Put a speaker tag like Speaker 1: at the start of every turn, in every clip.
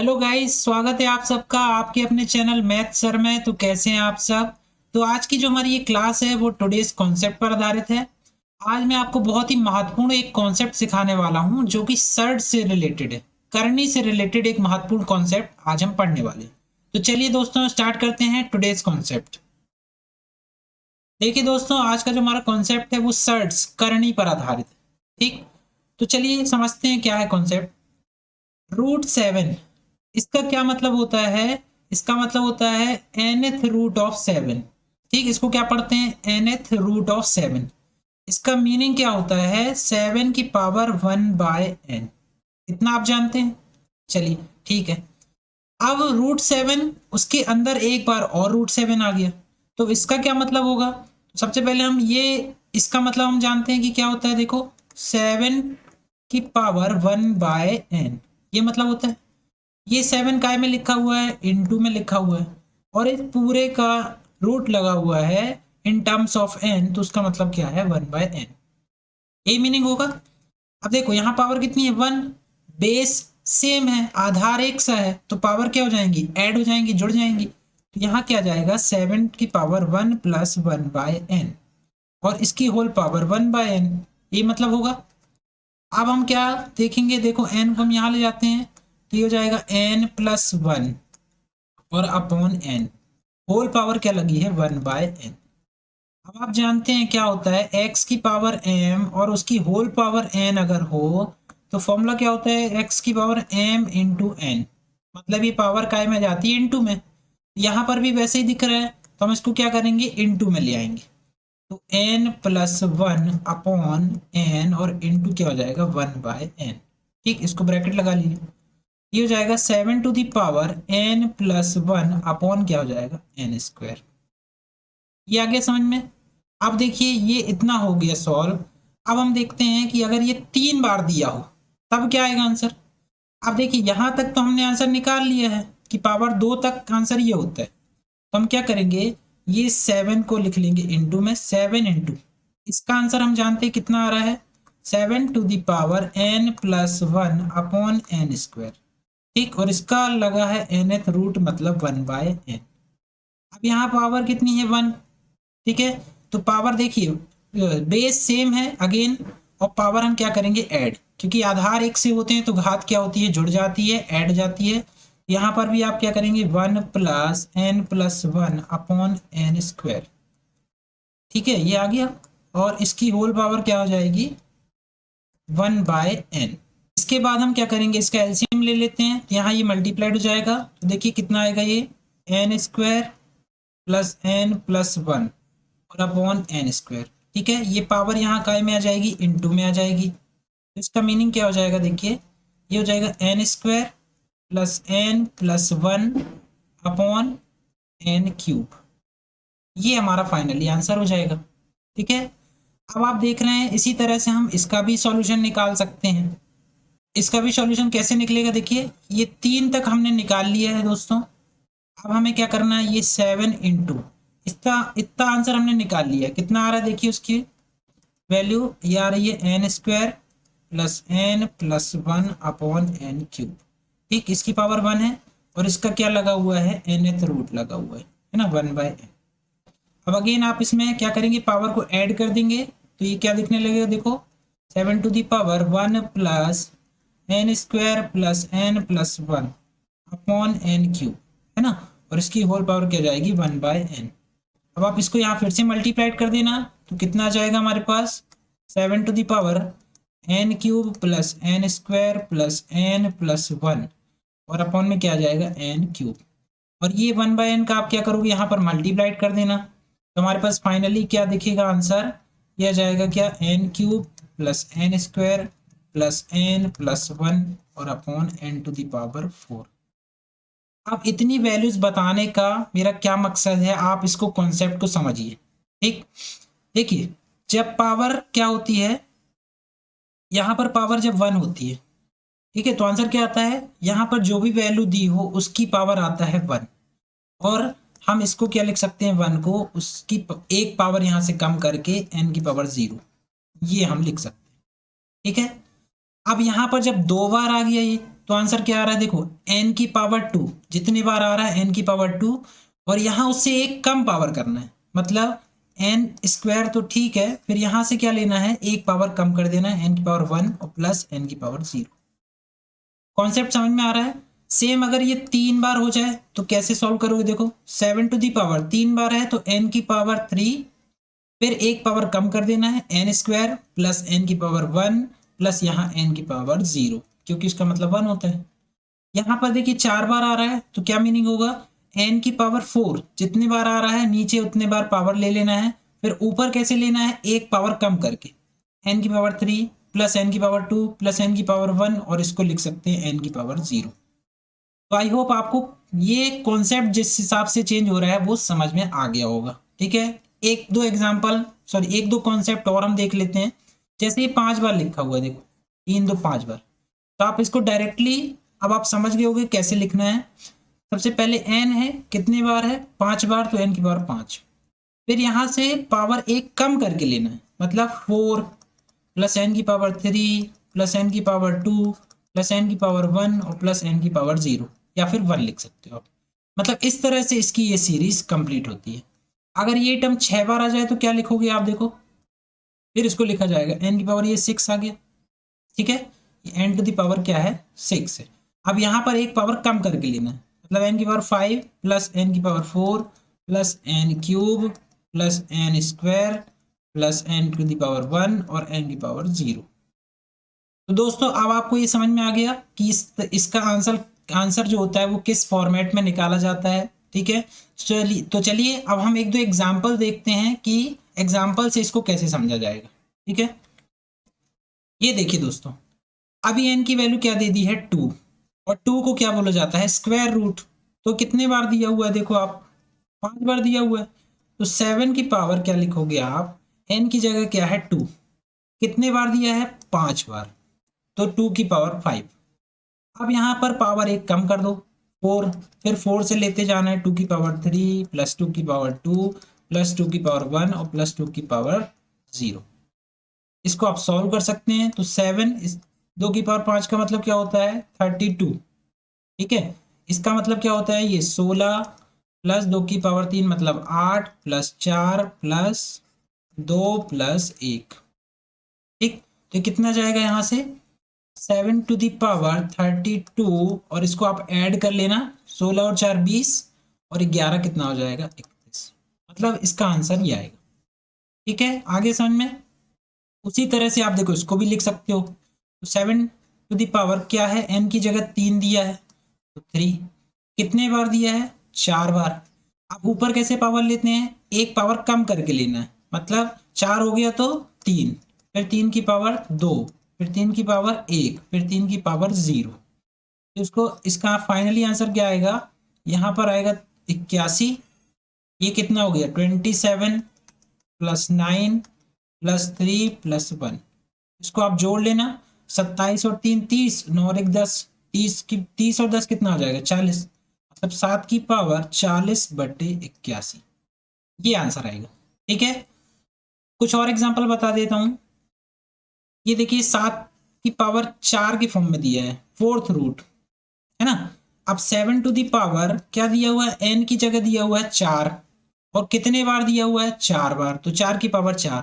Speaker 1: Hello guys, स्वागत है आप सबका आपके अपने चैनल मैथ सर में। तो कैसे हैं आप सब। तो आज की जो हमारी ये क्लास है वो टुडेस कॉन्सेप्ट पर आधारित है। आज मैं आपको बहुत ही महत्वपूर्ण एक कॉन्सेप्ट सिखाने वाला हूं जो कि सर्ड से रिलेटेड है। करनी से रिलेटेड एक महत्वपूर्ण कॉन्सेप्ट आज हम पढ़ने वाले हैं। तो चलिए दोस्तों स्टार्ट करते हैं टुडेस कॉन्सेप्ट। देखिए दोस्तों, आज का जो हमारा कॉन्सेप्ट है वो सर्ड्स करनी पर आधारित है। ठीक, तो चलिए समझते हैं क्या है कॉन्सेप्ट। रूट 7, इसका क्या मतलब होता है। इसका मतलब होता है nth रूट ऑफ 7। ठीक, इसको क्या पढ़ते हैं, nth रूट ऑफ 7। इसका मीनिंग क्या होता है, 7 की पावर 1/n। इतना आप जानते हैं। चलिए ठीक है। अब रूट 7 उसके अंदर एक बार और रूट 7 आ गया, तो इसका क्या मतलब होगा। सबसे पहले हम ये इसका मतलब हम जानते हैं कि क्या होता है। देखो, 7 की पावर 1/n, ये मतलब होता है। ये 7 काय में लिखा हुआ है, इनटू में लिखा हुआ है, और इस पूरे का रूट लगा हुआ है इन टर्म्स ऑफ n, तो उसका मतलब क्या है, 1/n। ये मीनिंग होगा। अब देखो यहाँ पावर कितनी है, 1। बेस सेम है, आधार एक सा है, तो पावर क्या हो जाएंगी, ऐड हो जाएंगी, जुड़ जाएंगी। तो यहाँ क्या जाएगा, 7 की पावर 1 प्लस 1/n, और इसकी होल पावर 1/n, ये मतलब होगा। अब हम क्या देखेंगे, देखो n को हम यहाँ ले जाते हैं, तो ये हो जाएगा n+1 और अपॉन n, होल पावर क्या लगी है, 1/n। अब आप जानते हैं क्या होता है, x की पावर m और उसकी होल पावर n अगर हो, तो फॉर्मूला क्या होता है, x की पावर m इंटू n। मतलब ये पावर काय में जाती है, इंटू में। यहाँ पर भी वैसे ही दिख रहा है, तो हम इसको क्या करेंगे, इंटू में ले आएंगे। तो n+1 अपॉन n और इंटू क्या हो जाएगा, 1/n। ठीक, इसको ब्रैकेट लगा लीजिए। ये हो जाएगा 7 to the power n+1 upon क्या हो जाएगा, n²। ये आ गया समझ में। अब देखिए ये इतना हो गया सॉल्व। अब हम देखते हैं कि अगर ये 3 बार दिया हो तब क्या आएगा आंसर। अब देखिए यहां तक तो हमने आंसर निकाल लिया है कि पावर 2 तक आंसर ये होता है। तो हम क्या करेंगे, ये 7 को लिख लेंगे इंटू में, 7 इंटू, इसका आंसर हम जानते हैं कितना आ रहा है, 7 to the power n+1 upon n²। ठीक, और इसका लगा है nth रूट मतलब 1/n। अब यहाँ पावर कितनी है, 1। ठीक है, तो पावर देखिए बेस सेम है अगेन, और पावर हम क्या करेंगे, ऐड, क्योंकि आधार एक से होते हैं तो घात क्या होती है, जुड़ जाती है, ऐड जाती है। यहाँ पर भी आप क्या करेंगे, 1+n+1 अपॉन n²। ठीक है, ये आ गया, और इसकी होल पावर क्या हो जाएगी, 1/n। इसके बाद हम क्या करेंगे, इसका एलसीएम ले लेते हैं, तो यहाँ ये मल्टीप्लाइड हो जाएगा, तो देखिए कितना आएगा, ये n² प्लस n+1 और अपॉन n²। ठीक है, ये पावर यहाँ काय में आ जाएगी, इनटू में आ जाएगी। तो इसका मीनिंग क्या हो जाएगा, देखिए ये हो जाएगा n² plus n+1 upon n³। ये हमारा फाइनली आंसर हो जाएगा। ठीक है, अब आप देख रहे हैं इसी तरह से हम इसका भी सॉल्यूशन निकाल सकते हैं। इसका भी सॉल्यूशन कैसे निकलेगा, देखिए ये 3 तक हमने निकाल लिया है दोस्तों। अब हमें क्या करना है, ये 7 इंटू, इसका इतना आंसर हमने निकाल लिया है। कितना आ रहा है, देखिए उसकी वैल्यू ये आ रही है n² plus n+1 upon n³। ठीक, इसकी पावर 1 है, और इसका क्या लगा हुआ है, nth रूट लगा हुआ है ना, 1/n। अब अगेन आप इसमें क्या करेंगे, पावर को ऐड कर देंगे, तो ये क्या दिखने लगेगा, देखो 7 to the power 1 plus n² plus n+1 upon n³ है ना, और इसकी होल पावर क्या जाएगी, 1/n। अब आप इसको यहाँ फिर से मल्टीप्लाइड कर देना, तो कितना आ जाएगा हमारे पास, 7 to the power n³ plus n² plus n+1 और अपॉन में क्या आ जाएगा, n³। और ये 1/n का आप क्या करोगे, यहाँ पर मल्टीप्लाइड कर देना, तो हमारे पास फाइनली क्या दिखेगा आंसर, यह आ जाएगा क्या, n³ plus n² plus n+1 और अपॉन n⁴। अब इतनी वैल्यूज बताने का मेरा क्या मकसद है, आप इसको कॉन्सेप्ट को समझिए। ठीक, देखिए जब पावर क्या होती है, यहाँ पर पावर जब 1 होती है, ठीक है, तो आंसर क्या आता है, यहाँ पर जो भी वैल्यू दी हो उसकी पावर आता है 1। और हम इसको क्या लिख सकते हैं, 1 को उसकी एक पावर यहाँ से कम करके n⁴, ये हम लिख सकते हैं। ठीक है, अब यहाँ पर जब 2 बार आ गया ये, तो आंसर क्या आ रहा है देखो, n की पावर 2 जितनी बार आ रहा है n की पावर 2, और यहाँ उससे एक कम पावर करना है, मतलब n स्क्वायर तो ठीक है, फिर यहाँ से क्या लेना है, एक पावर कम कर देना है, n की पावर 1 और प्लस n की पावर 0। कॉन्सेप्ट समझ में आ रहा है। सेम अगर ये 3 बार हो जाए तो कैसे सॉल्व करोगे, देखो 7 टू दी पावर 3 बार है तो n की पावर 3, फिर एक पावर कम कर देना है, n स्क्वायर प्लस n की पावर 1 प्लस यहाँ n की पावर 0, क्योंकि इसका मतलब 1 होता है। यहाँ पर देखिए 4 बार आ रहा है तो क्या मीनिंग होगा, n की पावर 4 जितनी बार आ रहा है नीचे उतने बार पावर ले लेना है, फिर ऊपर कैसे लेना है, एक पावर कम करके, n की पावर 3 प्लस n की पावर 2 प्लस n की पावर 1, और इसको लिख सकते हैं n की पावर 0। तो आई होप आपको ये कॉन्सेप्ट जिस हिसाब से चेंज हो रहा है वो समझ में आ गया होगा। ठीक है, एक दो एग्जाम्पल, सॉरी एक दो कॉन्सेप्ट और हम देख लेते हैं। जैसे ये 5 बार लिखा हुआ है, देखो 3 2 5 बार, तो आप इसको डायरेक्टली अब आप समझ गए होगे कैसे लिखना है। सबसे पहले n है, कितने बार है, 5 बार, तो n की पावर 5, फिर यहाँ से पावर एक कम करके लेना है, मतलब 4 प्लस n की पावर 3 प्लस n की पावर 2 प्लस n की पावर 1 और प्लस n की पावर 0, या फिर 1 लिख सकते हो आप। मतलब इस तरह से इसकी ये सीरीज कंप्लीट होती है। अगर ये टर्म 6 बार आ जाए तो क्या लिखोगे आप, देखो फिर इसको लिखा जाएगा n की पावर ये 6 आ गया। ठीक है, ये n टू द पावर क्या है, 6 है। अब यहाँ पर एक पावर कम करके लेना है, मतलब n की पावर 5 प्लस n की power 4 plus n cube plus n square plus n to the power 1 और n की पावर 0। तो दोस्तों अब आपको ये समझ में आ गया कि इसका आंसर जो होता है वो किस फॉर्मेट में निकाला जाता है। ठीक है, चलिए अब हम एक दो एग्जाम्पल देखते हैं कि एग्जाम्पल से इसको कैसे समझा जाएगा। ठीक है, ये देखिए दोस्तों, अभी n की वैल्यू क्या दे दी है 2, और 2 को क्या बोला जाता है, स्क्वायर रूट। तो कितने बार दिया हुआ है, देखो आप 5 बार दिया हुआ है, तो 7 की पावर क्या लिखोगे आप, n की जगह क्या है 2, कितने बार दिया है, 5 बार, तो 2 की पावर 5। अब यहाँ पर पावर एक कम कर दो, 4, फिर 4 से लेते जाना है 2 की पावर 3 प्लस 2 की पावर 2 प्लस 2 की पावर 1 और प्लस 2 की पावर 0। इसको आप सॉल्व कर सकते हैं, तो 7 इस 2 की पावर 5 का मतलब क्या होता है, 32। ठीक है, इसका मतलब क्या होता है, ये 16 प्लस 2 की पावर 3 मतलब 8 प्लस 4 प्लस 2 प्लस 1। ठीक, तो कितना जाएगा यहाँ से, 7 टू दी पावर 32, और इसको आप ऐड कर लेना, 16 और 4 20 और 11 कितना हो जाएगा, 31। मतलब इसका आंसर ये आएगा। ठीक है, आगे समझ में। उसी तरह से आप देखो इसको भी लिख सकते हो, तो 7 टू दी पावर क्या है, n की जगह 3 दिया है तो 3, कितने बार दिया है, 4 बार। आप ऊपर कैसे पावर लेते हैं, एक पावर कम करके लेना है, मतलब 4 हो गया तो 3, फिर 3 की पावर 2, फिर 3 की पावर 1, फिर 3 की पावर 0। तो इसको इसका फाइनली आंसर क्या आएगा, यहाँ पर आएगा 81। ये कितना हो गया, 27 प्लस 9 प्लस 3 प्लस 1। इसको आप जोड़ लेना, 27 और 3 30, 9 और 1 10, 30 और 10 कितना हो जाएगा, 40, मतलब 7 की पावर 40/81, ये आंसर आएगा। ठीक है, कुछ और एग्जांपल बता देता हूं। ये देखिए 7 की पावर 4 के फॉर्म में दिया है, फोर्थ रूट है ना। अब 7 टू दी पावर क्या दिया हुआ है, n की जगह दिया हुआ है 4, और कितने बार दिया हुआ है, 4 बार, तो 4 की पावर 4,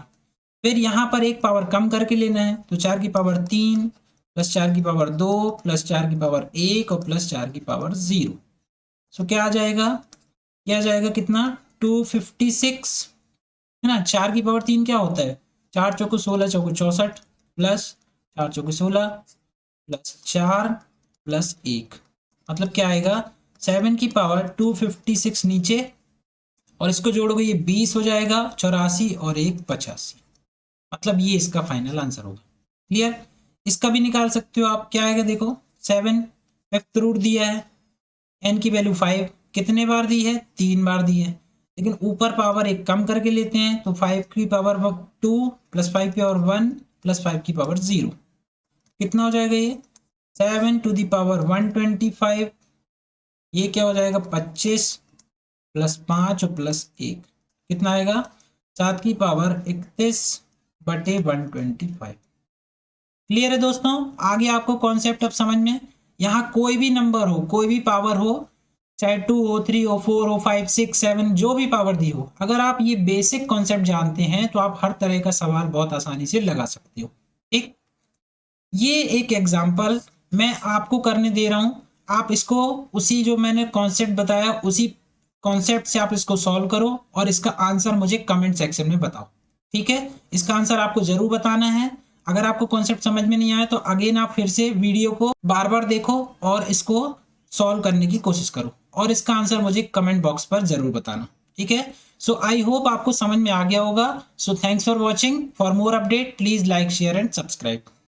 Speaker 1: फिर यहाँ पर एक पावर कम करके लेना है, तो 4 की पावर 3 प्लस 4 की पावर 2 प्लस 4 की पावर 1 और प्लस 4 की पावर 0। सो क्या आ जाएगा, क्या आ जाएगा, कितना, 256 है ना। 4 की पावर 3 क्या होता है, 4 चौको 16 चौको 64 प्लस 4 चौको 16 प्लस 4 प्लस 1, मतलब क्या आएगा, 7 की पावर 256 नीचे, और इसको जोड़ोगे ये 20 हो जाएगा, 84 और 1 85, मतलब ये इसका फाइनल आंसर होगा। क्लियर, इसका भी निकाल सकते हो आप, क्या आएगा देखो, 7 फिफ्थ रूट दिया है, n की वैल्यू 5, कितने बार दी है, 3 बार दी है, लेकिन ऊपर पावर एक कम करके लेते हैं, तो 5 की पावर 2 प्लस 5 की पावर 1 प्लस 5 की पावर 0, कितना हो जाएगा ये, 7 टू दी पावर 125, ये क्या हो जाएगा, 25 प्लस 5 और प्लस 1, कितना आएगा, 7 की पावर 31/125। क्लियर है दोस्तों, आगे आपको कॉन्सेप्ट अब समझ में, यहाँ कोई भी नंबर हो, कोई भी पावर हो, चाहे 2 हो, 3 हो, 4 हो, 5, 6, 7 जो भी पावर दी हो, अगर आप ये बेसिक कॉन्सेप्ट जानते हैं तो आप हर तरह का सवाल बहुत आसानी से लगा सकते हो। ठीक, ये एक एग्जाम्पल मैं आपको करने दे रहा हूँ, आप इसको उसी जो मैंने कॉन्सेप्ट बताया उसी कॉन्सेप्ट से आप इसको सॉल्व करो और इसका आंसर मुझे कमेंट सेक्शन में बताओ। ठीक है, इसका आंसर आपको जरूर बताना है। अगर आपको कॉन्सेप्ट समझ में नहीं आया तो अगेन आप फिर से वीडियो को बार बार देखो और इसको सॉल्व करने की कोशिश करो और इसका आंसर मुझे कमेंट बॉक्स पर जरूर बताना। ठीक है, सो आई होप आपको समझ में आ गया होगा। So thanks for watching. For more update please like share and subscribe.